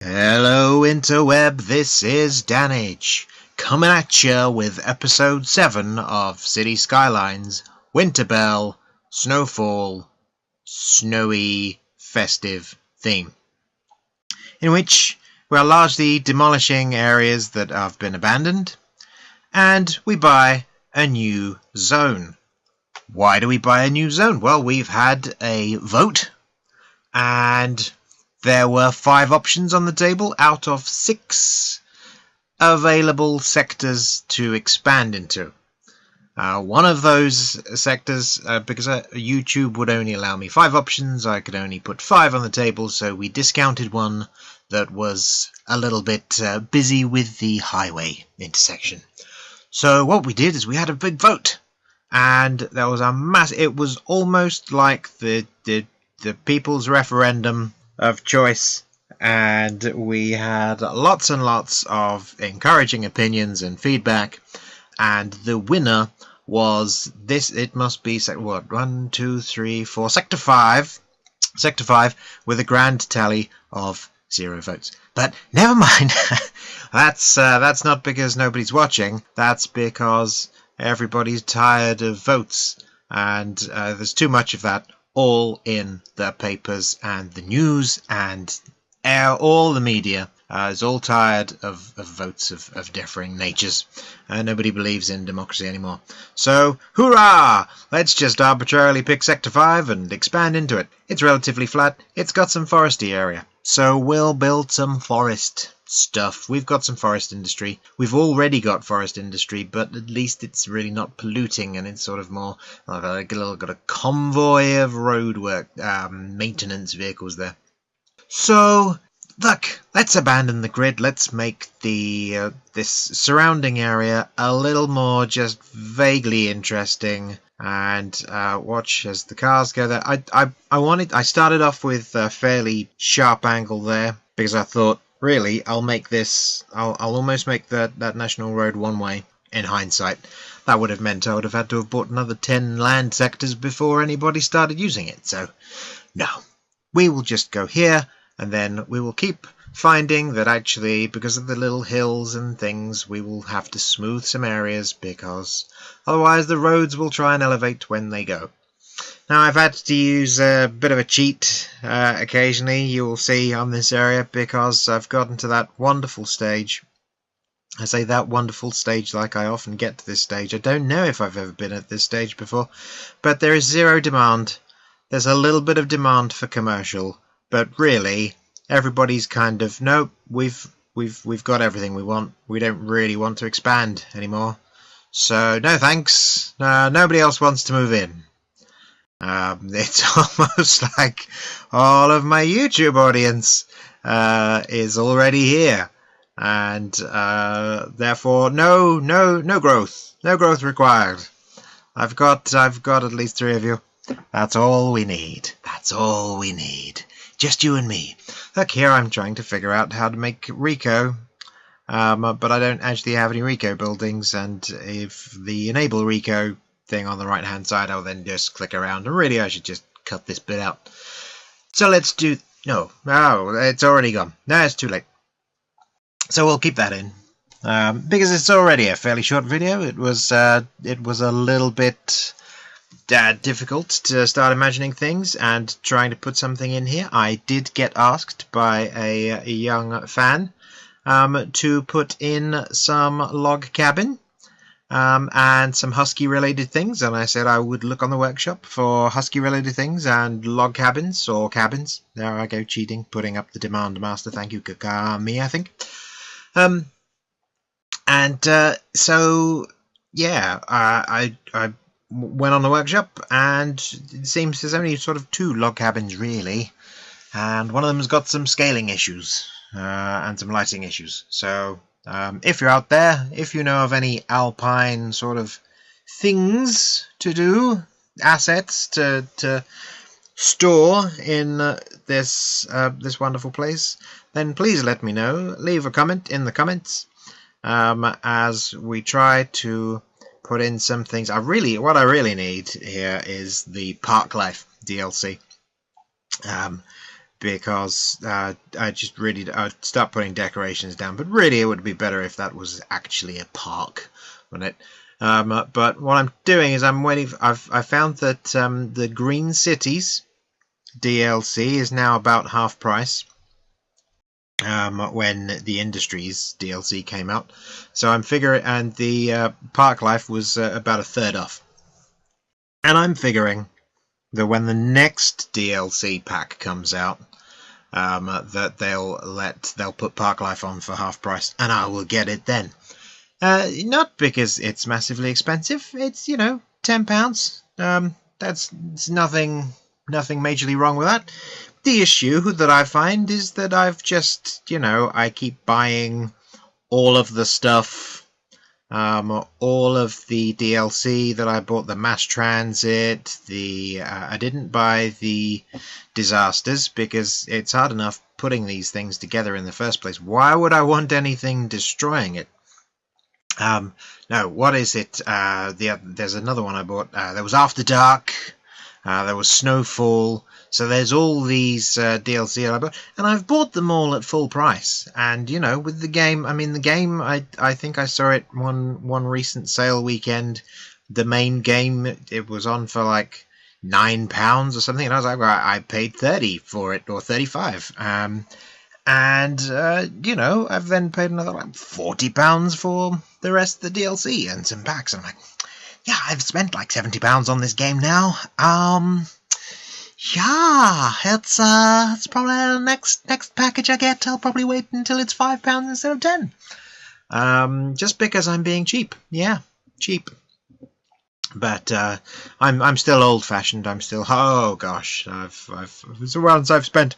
Hello interweb, this is Dannage, coming at you with episode 7 of City Skylines, Winterbell, Snowfall, Snowy, Festive theme, in which we are largely demolishing areas that have been abandoned, and we buy a new zone. Why do we buy a new zone? Well, we've had a vote, and there were 5 options on the table out of 6 available sectors to expand into. One of those sectors, because YouTube would only allow me 5 options, I could only put 5 on the table, so we discounted one that was a little bit busy with the highway intersection. So what we did is we had a big vote, and there was a it was almost like the people's referendum of choice, and we had lots and lots of encouraging opinions and feedback, and the winner was this. It must be what, 1, 2, 3, 4, sector 5 with a grand tally of 0 votes. But never mind. That's not because nobody's watching. That's because everybody's tired of votes, and there's too much of that all in the papers and the news, and all the media is all tired of votes of differing natures, and nobody believes in democracy anymore. So, hurrah! Let's just arbitrarily pick Sector 5 and expand into it. It's relatively flat, it's got some foresty area, so we'll build some forest stuff. We've got some forest industry. We've already got forest industry, but at least it's really not polluting, and it's sort of more like got a convoy of roadwork maintenance vehicles there. So look, let's abandon the grid. Let's make the this surrounding area a little more just vaguely interesting, and watch as the cars go there. I started off with a fairly sharp angle there because I thought, really, I'll almost make that national road one way. In hindsight, that would have meant I would have had to have bought another 10 land sectors before anybody started using it. So, no. We will just go here, and then we will keep finding that actually, because of the little hills and things, we will have to smooth some areas, because otherwise the roads will try and elevate when they go. Now, I've had to use a bit of a cheat occasionally, you will see, on this area, because I've gotten to that wonderful stage. I say that wonderful stage like I often get to this stage. I don't know if I've ever been at this stage before, but there is 0 demand. There's a little bit of demand for commercial, but really, everybody's kind of, no, we've got everything we want. We don't really want to expand anymore. So, no thanks. Nobody else wants to move in. It's almost like all of my YouTube audience is already here, and therefore no growth required. I've got at least 3 of you. That's all we need. Just you and me. Look, here I'm trying to figure out how to make Rico, but I don't actually have any Rico buildings, and if the enable Rico thing on the right hand side, I'll then just click around, and really I should just cut this bit out. So let's do, no, it's already gone. No, it's too late. So we'll keep that in, because it's already a fairly short video. It was a little bit difficult to start imagining things and trying to put something in here. I did get asked by a young fan to put in some log cabin and some husky related things, and I said I would look on the workshop for husky related things and log cabins or cabins. There I go, cheating, putting up the demand master. Thank you, Kakami, I think. So yeah, I went on the workshop, and it seems there's only sort of 2 log cabins really, and one of them's got some scaling issues and some lighting issues. So if you're out there, if you know of any alpine sort of things to do, assets to store in this wonderful place, then please let me know. Leave a comment in the comments as we try to put in some things. What I really need here is the Park Life DLC. because I'd start putting decorations down. But really, it would be better if that was actually a park, wouldn't it? But what I'm doing is I'm waiting. I found that the Green Cities DLC is now about half price. When the Industries DLC came out, so I'm figuring, and the Park Life was about a third off, and I'm figuring that when the next DLC pack comes out, that they'll put Park Life on for half price, and I will get it then. Not because it's massively expensive. It's £10. That's nothing majorly wrong with that. The issue that I find is that I've just I keep buying all of the stuff, all of the DLC that I bought, the mass transit, I didn't buy the disasters because it's hard enough putting these things together in the first place. Why would I want anything destroying it? No, what is it? There's another one I bought. There was After Dark, there was Snowfall. So there's all these DLC that I bought, and I've bought them all at full price. And with the game, I think I saw it one recent sale weekend. The main game, it was on for like £9 or something, and I was like, well, I paid 30 for it, or 35. I've then paid another like £40 for the rest of the DLC and some packs. And I'm like, yeah, I've spent like £70 on this game now. Yeah, it's probably the next package I get. I'll probably wait until it's £5 instead of 10. Just because I'm being cheap. Yeah, cheap. But I'm still old-fashioned. I'm still, oh gosh, it's once I've spent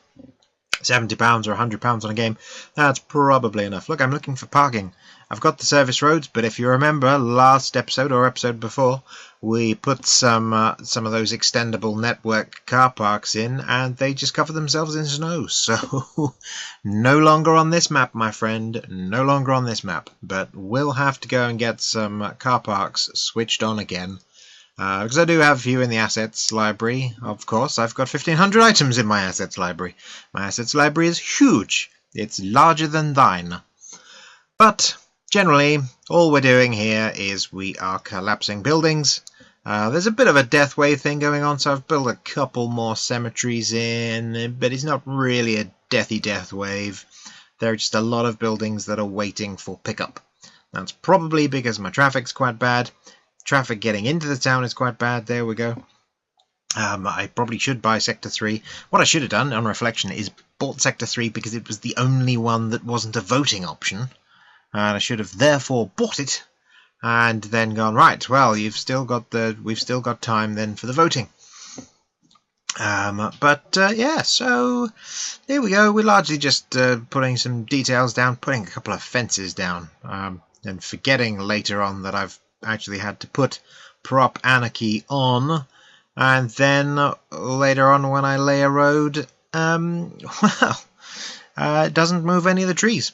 £70 or £100 on a game, that's probably enough. Look, I'm looking for parking. I've got the service roads, but if you remember last episode or episode before, we put some of those extendable network car parks in, and they just cover themselves in snow. So no longer on this map, my friend. No longer on this map. But we'll have to go and get some car parks switched on again. Because I do have a few in the assets library, of course. I've got 1,500 items in my assets library. My assets library is huge. It's larger than thine. But generally, all we're doing here is we are collapsing buildings. There's a bit of a death wave thing going on, so I've built a couple more cemeteries in, but it's not really a death wave. There are just a lot of buildings that are waiting for pickup. That's probably because my traffic's quite bad. Traffic getting into the town is quite bad. There we go. I probably should buy Sector 3. What I should have done, on reflection, is bought Sector 3 because it was the only one that wasn't a voting option. And I should have therefore bought it and then gone, right, well, we've still got time then for the voting. Yeah, so there we go. We're largely just putting some details down, putting a couple of fences down, and forgetting later on that I've actually had to put Prop Anarchy on, and then later on when I lay a road, it doesn't move any of the trees.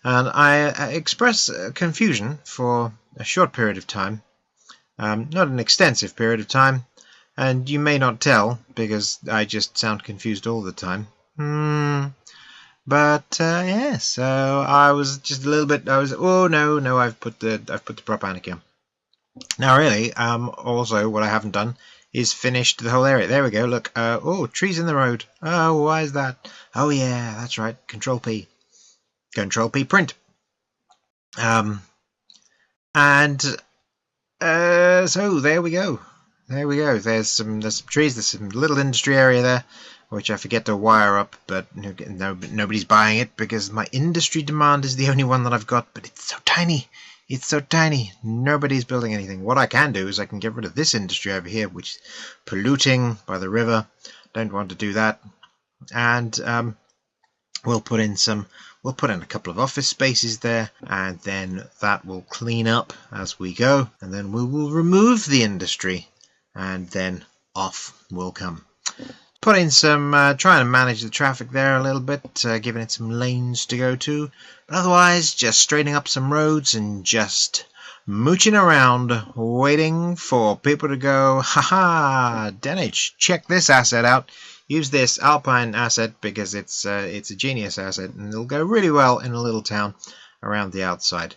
And I express confusion for a short period of time, not an extensive period of time, and you may not tell because I just sound confused all the time. Yeah, so I was just a little bit. Oh no, I've put the Prop Anarchy on. Now really, also what I haven't done is finished the whole area. There we go. Look, oh, trees in the road. Oh, why is that? Oh yeah, that's right. Control P. Control P print. So there we go. There we go. There's some trees. There's some little industry area there, which I forget to wire up, but nobody's buying it because my industry demand is the only one that I've got. But it's so tiny. It's so tiny. Nobody's building anything. What I can do is I can get rid of this industry over here, which is polluting by the river. Don't want to do that. And we'll put in a couple of office spaces there, and then that will clean up as we go, and then we will remove the industry, and then off will come. Put in some, trying to manage the traffic there a little bit, giving it some lanes to go to, but otherwise just straightening up some roads and just mooching around, waiting for people to go, haha, Dannage, check this asset out. use this Alpine asset because it's a genius asset, and it'll go really well in a little town around the outside.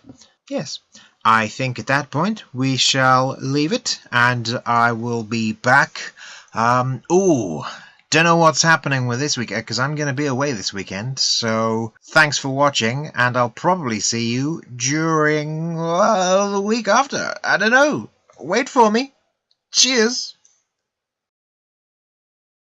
Yes, I think at that point we shall leave it, and I will be back. Don't know what's happening with this weekend because I'm going to be away this weekend. So thanks for watching, and I'll probably see you during the week after. I don't know. Wait for me. Cheers.